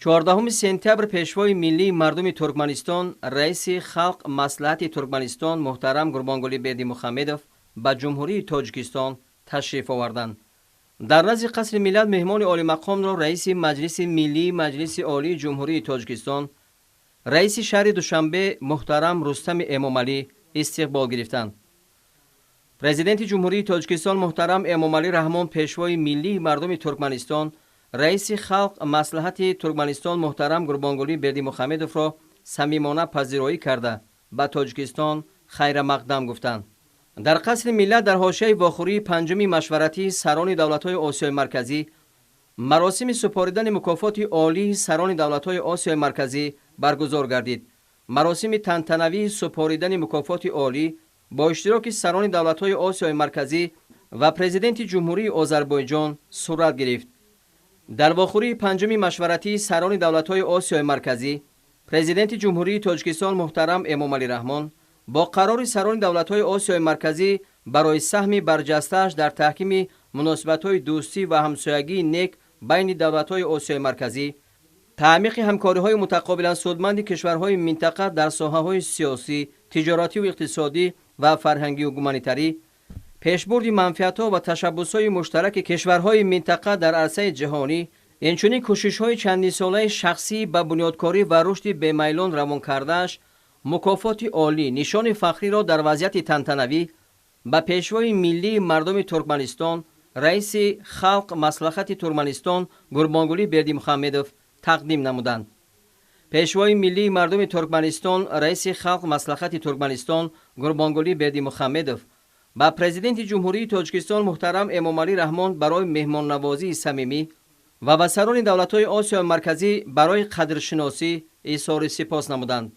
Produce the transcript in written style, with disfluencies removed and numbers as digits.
14 سپتامبر پیشوای ملی مردم ترکمنستان رئیس خلق مصلحت ترکمنستان محترم قربانقلی بردیمخمدov به جمهوری تاجیکستان تشریف آوردند. در نزد قصر ملت مهمان عالی مقام را رئیس مجلس ملی مجلس عالی جمهوری تاجیکستان رئیس شهر دوشنبه محترم رستم امامعلی استقبال گرفتند. پرزیدنت جمهوری تاجیکستان محترم امامعلی رحمان پیشوای ملی مردم ترکمنستان رئیس خلق مصلحت ترکمنستان محترم قربانقلی بردیمخمدov را صمیمانه پذیرایی کرده به تاجیکستان خیر مقدم گفتند. در قصر ملت در حاشیه واخوری پنجمی مشورتی سران دولت‌های آسیای مرکزی مراسم سپاریدن مکافات عالی سران دولت‌های آسیای مرکزی برگزار گردید. مراسم تنتنوی سپاریدن مکافات عالی با اشتراک سران دولت‌های آسیای مرکزی و پرزیدنت جمهوری آذربایجان صورت گرفت. در واخوری پنجمی مشورتی سران دولت‌های آسیای مرکزی پرزیدنت جمهوری تاجیکستان محترم امامعلی رحمان با قرار سران دولت‌های آسیای مرکزی برای سهم برجسته‌اش در تحکیم مناسبت‌های دوستی و همسایگی نیک بین دولت‌های آسیای مرکزی، تعمیق همکاری‌های متقابلا سودمند کشورهای منطقه در ساحه‌های سیاسی، تجارتی و اقتصادی و فرهنگی و گومانیتری، پیشبرد منفعت‌ها و تشبس‌های مشترک کشورهای منطقه در عرصه جهانی، اینچنین کوشش‌های چندین ساله شخصی به بنیادکاری و رشد بی‌میلان روان کرده‌اش مکافات عالی نشان فخری را در وضعیت تنتنوی به پیشوای ملی مردم ترکمنستان رئیس خلق مصلحت ترکمنستان قربانقلی بردیمخمدov تقدیم نمودند. پیشوای ملی مردم ترکمنستان رئیس خلق مصلحت ترکمنستان قربانقلی بردیمخمدov با پرزیدنت جمهوری تاجیکستان محترم امامعلی رحمان برای مهمان نوازی صمیمی و به سران دولت‌های آسیای مرکزی برای قدرشناسی اظهار سپاس نمودند.